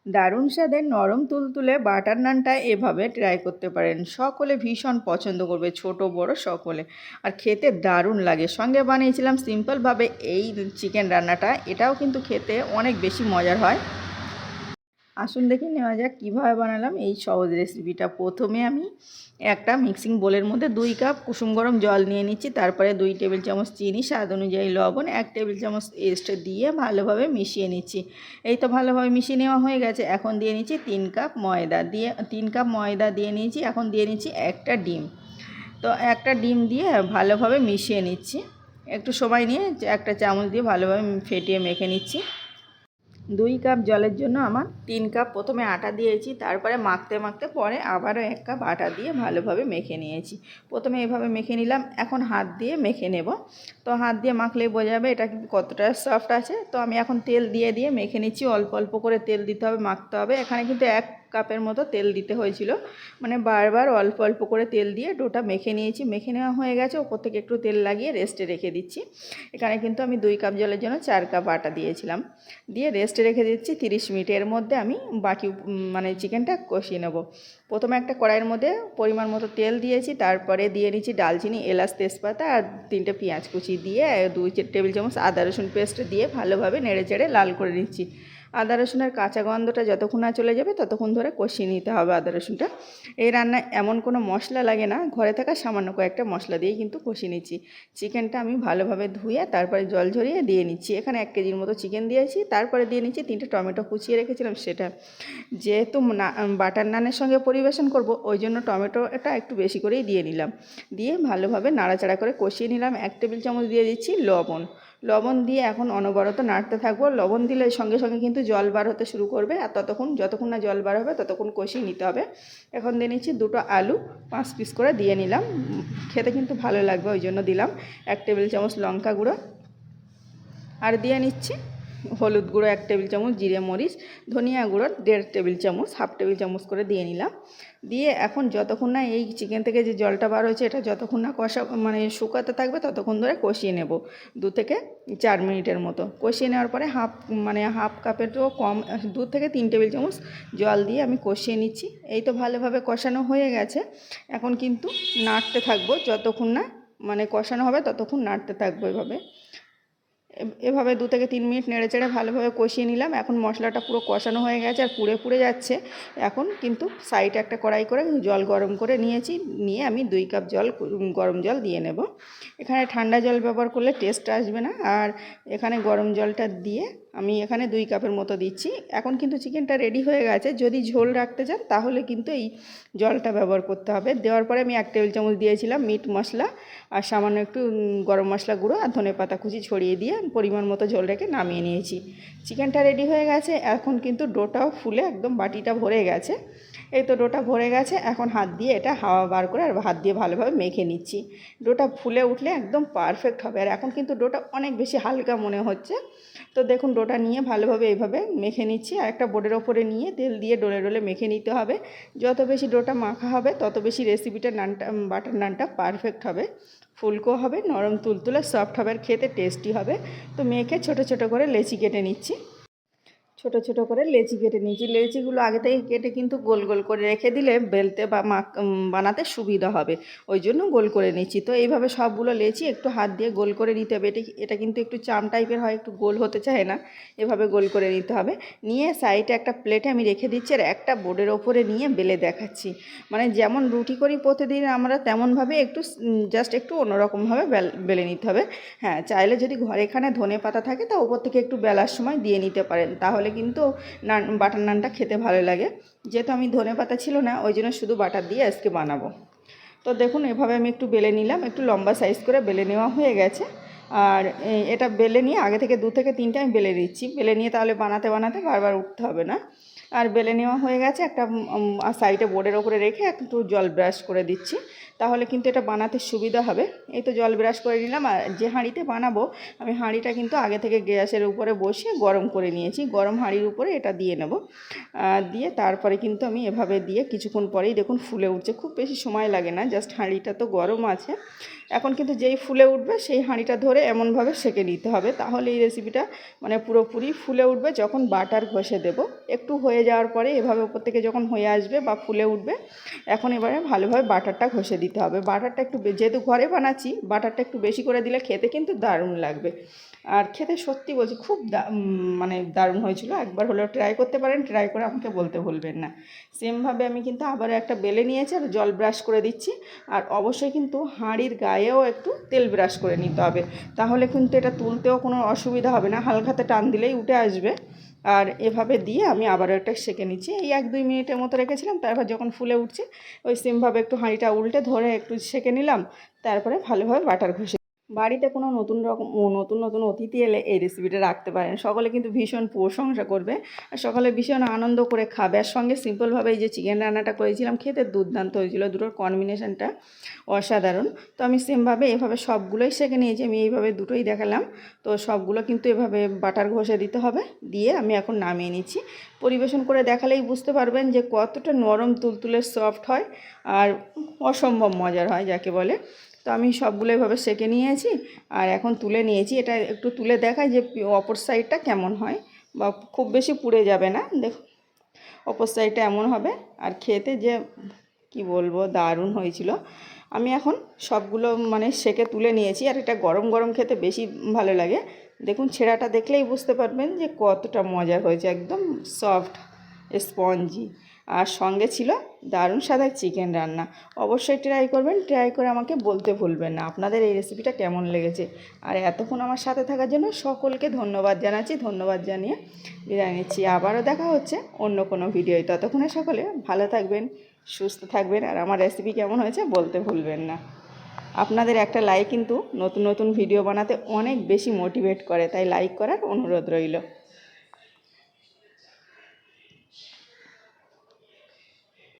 দারুণ স্বাদের নরম তুলতুলে বাটার নানটা এভাবে ট্রাই করতে পারেন। সকলে ভীষণ পছন্দ করবে, ছোট বড় সকলে। আর খেতে দারুণ লাগে। সঙ্গে বানিয়েছিলাম সিম্পলভাবে এই চিকেন রান্নাটা। এটাও কিন্তু খেতে অনেক বেশি মজার হয়। আসুন দেখে নেওয়া যাক কীভাবে বানালাম এই সহজ রেসিপিটা। প্রথমে আমি একটা মিক্সিং বোলের মধ্যে 2 কাপ কুসুম গরম জল নিয়ে নিচ্ছি। তারপরে 2 টেবিল চামচ চিনি, স্বাদ অনুযায়ী লবণ, 1 টেবিল চামচ ইস্ট দিয়ে ভালোভাবে মিশিয়ে নিচ্ছি। এই তো ভালোভাবে মিশিয়ে নেওয়া হয়ে গেছে। এখন দিয়ে নিচ্ছি 3 কাপ ময়দা। 3 কাপ ময়দা দিয়ে নিয়েছি। এখন দিয়ে নিচ্ছি একটা ডিম। তো একটা ডিম দিয়ে ভালোভাবে মিশিয়ে নিচ্ছি। একটু সময় নিয়ে একটা চামচ দিয়ে ভালোভাবে ফেটিয়ে মেখে নিচ্ছি। 2 কাপ জলের জন্য আমার 3 কাপ প্রথমে আটা দিয়েছি, তারপরে মাখতে মাখতে পরে আবারও 1 কাপ আটা দিয়ে ভালোভাবে মেখে নিয়েছি। প্রথমে এভাবে মেখে নিলাম, এখন হাত দিয়ে মেখে নেব। তো হাত দিয়ে মাখলেই বোঝা যাবে এটা কিন্তু কতটা সফট আছে। তো আমি এখন তেল দিয়ে দিয়ে মেখে নিচ্ছি। অল্প অল্প করে তেল দিতে হবে, মাখতে হবে। এখানে কিন্তু 1 কাপের মতো তেল দিতে হয়েছিল, মানে বারবার অল্প অল্প করে তেল দিয়ে ডোটা মেখে নিয়েছি। মেখে নেওয়া হয়ে গেছে, ওপর থেকে একটু তেল লাগিয়ে রেস্টে রেখে দিচ্ছি। এখানে কিন্তু আমি 2 কাপ জলের জন্য 4 কাপ আটা দিয়েছিলাম। দিয়ে রেস্টে রেখে দিচ্ছি 30 মিনিটের মধ্যে আমি বাকি চিকেনটা কষিয়ে নেব। প্রথমে একটা কড়াইয়ের মধ্যে পরিমাণ মতো তেল দিয়েছি, তারপরে দিয়ে নিচ্ছি দালচিনি, এলাচ, তেজপাতা আর 3টে পেঁয়াজ কুচি দিয়ে 2 টেবিল চামচ আদা রসুন পেস্ট দিয়ে ভালোভাবে নেড়ে চেড়ে লাল করে নিচ্ছি। আদা রসুনের কাঁচা গন্ধটা যতক্ষণ না চলে যাবে ততক্ষণ ধরে কষিয়ে নিতে হবে আদা রসুনটা। এই রান্নায় এমন কোনো মশলা লাগে না, ঘরে থাকা সামান্য কয়েকটা মশলা দিয়েই কিন্তু কষিয়ে নিচ্ছি। চিকেনটা আমি ভালোভাবে ধুয়ে তারপরে জল ঝরিয়ে দিয়ে নিচ্ছি। এখানে 1 কেজির মতো চিকেন দিয়েছি, তারপরে দিয়ে নিচ্ছি 3টে টমেটো কুচিয়ে রেখেছিলাম সেটা। যেহেতু বাটার নানের সঙ্গে পরিবেশন করব, ওই জন্য টমেটোটা একটু বেশি করেই দিয়ে নিলাম। দিয়ে ভালোভাবে নাড়াচাড়া করে কষিয়ে নিলাম। 1 টেবিল চামচ দিয়ে দিচ্ছি লবণ। লবণ দিয়ে এখন অনবরত নাড়তে থাকবো। লবণ দিলে সঙ্গে সঙ্গে কিন্তু জল বার হতে শুরু করবে, আর যতক্ষণ না জল বার হবে ততক্ষণ কষিয়ে নিতে হবে। এখন দিয়ে নিচ্ছি 2টো আলু 5 পিস করে দিয়ে নিলাম। খেতে কিন্তু ভালো লাগবে ওই জন্য দিলাম। 1 টেবিল চামচ লঙ্কা গুঁড়ো আর দিয়ে নিচ্ছি হলুদ গুঁড়ো 1 টেবিল চামচ, জিরে মরিচ, ধনিয়া গুঁড়ো 1.5 টেবিল চামচ, হাফ টেবিল চামচ করে দিয়ে নিলাম। দিয়ে এখন যতক্ষণ না এই চিকেন থেকে যে জলটা বার হয়েছে এটা যতক্ষণ না শুকাতে থাকবে ততক্ষণ ধরে কষিয়ে নেব। 2 থেকে 4 মিনিটের মতো কষিয়ে নেওয়ার পরে হাফ কাপেরও কম 2 থেকে 3 টেবিল চামচ জল দিয়ে আমি কষিয়ে নিচ্ছি। এই তো ভালোভাবে কষানো হয়ে গেছে। এখন কিন্তু নাড়তে থাকবো, যতক্ষণ না কষানো হবে ততক্ষণ নাড়তে থাকবো। এভাবে 2 থেকে 3 মিনিট নেড়ে চেড়ে ভালোভাবে কষিয়ে নিলাম। এখন মশলাটা পুরো কষানো হয়ে গেছে আর পুড়ে পুড়ে যাচ্ছে। এখন কিন্তু সাইডে একটা কড়াই করে জল গরম করে নিয়েছি, নিয়ে আমি 2 কাপ গরম জল দিয়ে নেব। এখানে ঠান্ডা জল ব্যবহার করলে টেস্ট আসবে না, আর এখানে গরম জলটা দিয়ে আমি এখানে 2 কাপের মতো দিচ্ছি। এখন কিন্তু চিকেনটা রেডি হয়ে গেছে। যদি ঝোল রাখতে চান তাহলে কিন্তু এই জলটা ব্যবহার করতে হবে। দেওয়ার পরে আমি 1 টেবিল চামচ দিয়েছিলাম মিট মশলা আর সামান্য একটু গরম মশলা গুঁড়ো আর ধনেপাতা কুচি ছড়িয়ে দিয়ে পরিমাণ মতো ঝোল রেখে নামিয়ে নিয়েছি। চিকেনটা রেডি হয়ে গেছে। এখন কিন্তু ডোটাও ফুলে একদম বাটিটা ভরে গেছে। এই তো ডোটা ভরে গেছে। এখন হাত দিয়ে এটা হাওয়া বার করে আর হাত দিয়ে ভালোভাবে মেখে নিচ্ছি। ডোটা ফুলে উঠলে একদম পারফেক্ট হবে। আর এখন কিন্তু ডোটা অনেক বেশি হালকা মনে হচ্ছে। তো দেখুন ডোটা নিয়ে ভালোভাবে এইভাবে মেখে নিচ্ছি, আর একটা বোর্ডের ওপরে নিয়ে তেল দিয়ে ডোলে ডোলে মেখে নিতে হবে। যত বেশি ডোটা মাখা হবে তত বেশি রেসিপিটা বাটার নানটা পারফেক্ট হবে, ফুলকো হবে, নরম তুলতুলে সফট হবে আর খেতে টেস্টি হবে। তো মেখে ছোটো ছোটো করে লেচি কেটে নিচ্ছি। ছোটো ছোটো করে লেচি কেটে নিয়েছি। লেচিগুলো আগে থেকে কেটে কিন্তু গোল গোল করে রেখে দিলে বেলতে বা বানাতে সুবিধা হবে, ওই জন্য গোল করে নিচ্ছি। তো এইভাবে সবগুলো লেচি একটু হাত দিয়ে গোল করে নিতে হবে। এটা কিন্তু একটু চাম টাইপের হয়, একটু গোল হতে চায় না, এভাবে গোল করে নিতে হবে। নিয়ে সাইডে একটা প্লেটে আমি রেখে দিচ্ছি আর একটা বোর্ডের ওপরে নিয়ে বেলে দেখাচ্ছি। যেমন রুটি করি প্রতিদিন আমরা তেমনভাবে জাস্ট একটু অন্যরকমভাবে বেলে নিতে হবে। হ্যাঁ, চাইলে যদি ঘরে এখানে ধনে পাতা থাকে তা ওপর থেকে একটু বেলার সময় দিয়ে নিতে পারেন, তাহলে কিন্তু বাটার নানটা খেতে ভালো লাগে। যেহেতু আমি ধনে পাতা ছিল না, ওই জন্য শুধু বাটার দিয়ে আজকে বানাবো। তো দেখুন এভাবে আমি একটু বেলে নিলাম, একটু লম্বা সাইজ করে বেলে নেওয়া হয়ে গেছে। আর এটা বেলে নিয়ে আগে থেকে 2 থেকে 3টে আমি বেলে দিচ্ছি। বেলে নিয়ে তাহলে বানাতে বানাতে বারবার উঠতে হবে না। আর বেলে নেওয়া হয়ে গেছে। একটা সাইডে বোর্ডের ওপরে রেখে একটু জল ব্রাশ করে দিচ্ছি, তাহলে কিন্তু এটা বানাতে সুবিধা হবে। এই তো জল ব্রাশ করে নিলাম। আর যে হাঁড়িতে বানাবো আমি হাঁড়িটা কিন্তু আগে থেকে গ্যাসের উপরে বসিয়ে গরম করে নিয়েছি। গরম হাঁড়ির উপরে এটা দিয়ে নেব। দিয়ে তারপরে কিন্তু আমি এভাবে দিয়ে কিছুক্ষণ পরেই দেখুন ফুলে উঠছে। খুব বেশি সময় লাগে না, জাস্ট হাঁড়িটা তো গরম আছে। এখন কিন্তু যেই ফুলে উঠবে সেই হাঁড়িটা ধরে করে এমনভাবে সেঁকে নিতে হবে, তাহলে এই রেসিপিটা মানে পুরোপুরি ফুলে উঠবে। যখন বাটার ঘষে দেব, একটু হয়ে যাওয়ার পরে এভাবে উপর থেকে যখন হয়ে আসবে বা ফুলে উঠবে, এখন এবারে ভালোভাবে বাটারটা ঘষে দিতে হবে। বাটারটা একটু যেহেতু ঘরে বানাচ্ছি, বাটারটা একটু বেশি করে দিলে খেতে কিন্তু দারুণ লাগবে। আর খেতে সত্যি বলছি খুব মানে দারুণ হয়েছিল। একবার হলেও ট্রাই করতে পারেন, ট্রাই করে আমাকে বলতে ভুলবেন না। সেমভাবে আমি কিন্তু আবার একটা বেলে নিয়েছি আর জল ব্রাশ করে দিচ্ছি। আর অবশ্যই কিন্তু হাঁড়ির গায়েও একটু তেল ব্রাশ করে নিতে হবে, তাহলে কিন্তু এটা তুলতেও কোনো অসুবিধা হবে না, হালকাতে টান দিলেই উঠে আসবে। আর এভাবে দিয়ে আমি আবারও একটা সেঁকে নিচ্ছি। এই 1-2 মিনিটের মতো রেখেছিলাম, তারপর যখন ফুলে উঠছে ওই সেমভাবে একটু হাঁড়িটা উল্টে ধরে একটু সেঁকে নিলাম। তারপরে ভালোভাবে বাটার ঘষে বাড়িতে কোনো নতুন অতিথি এলে এই রেসিপিটা রাখতে পারেন। সকলে কিন্তু ভীষণ প্রশংসা করবে আর সকলে ভীষণ আনন্দ করে খাবে। আর সঙ্গে সিম্পলভাবে এই যে চিকেন রান্নাটা করেছিলাম, খেতে দুর্দান্ত হয়েছিল, দুটোর কম্বিনেশনটা অসাধারণ। তো আমি সেমভাবে এভাবে সবগুলোই সেঁকে নিয়েছি, আমি এইভাবে দুটোই দেখালাম। তো সবগুলো কিন্তু এভাবে বাটার ঘষে দিতে হবে, দিয়ে আমি এখন নামিয়ে নিচ্ছি। পরিবেশন করে দেখালেই বুঝতে পারবেন যে কতটা নরম তুলতুলে সফট হয় আর অসম্ভব মজার হয় যাকে বলে। তো আমি সবগুলো এভাবে সেঁকে নিয়েছি আর এখন তুলে নিয়েছি। এটা একটু তুলে দেখাই যে অপর সাইডটা কেমন হয়, বা খুব বেশি পুড়ে যাবে না। দেখো অপর সাইডটা এমন হবে, আর খেতে যে কি বলবো দারুণ হয়েছিল। আমি এখন সবগুলো মানে সেঁকে তুলে নিয়েছি, আর এটা গরম গরম খেতে বেশি ভালো লাগে। দেখুন ছেঁড়াটা দেখলেই বুঝতে পারবেন যে কতটা মজার হয়েছে, একদম সফট স্পঞ্জি। আর সঙ্গে ছিল দারুণ স্বাদের চিকেন রান্না। অবশ্যই ট্রাই করবেন, ট্রাই করে আমাকে বলতে ভুলবেন না আপনাদের এই রেসিপিটা কেমন লেগেছে। আর এতক্ষণ আমার সাথে থাকার জন্য সকলকে ধন্যবাদ জানাচ্ছি। ধন্যবাদ জানিয়ে বিদায় নিচ্ছি। আবারও দেখা হচ্ছে অন্য কোনো ভিডিওয়। ততক্ষণে সকলে ভালো থাকবেন, সুস্থ থাকবেন, আর আমার রেসিপি কেমন হয়েছে বলতে ভুলবেন না। আপনাদের একটা লাইক কিন্তু নতুন নতুন ভিডিও বানাতে অনেক বেশি মোটিভেট করে, তাই লাইক করার অনুরোধ রইল।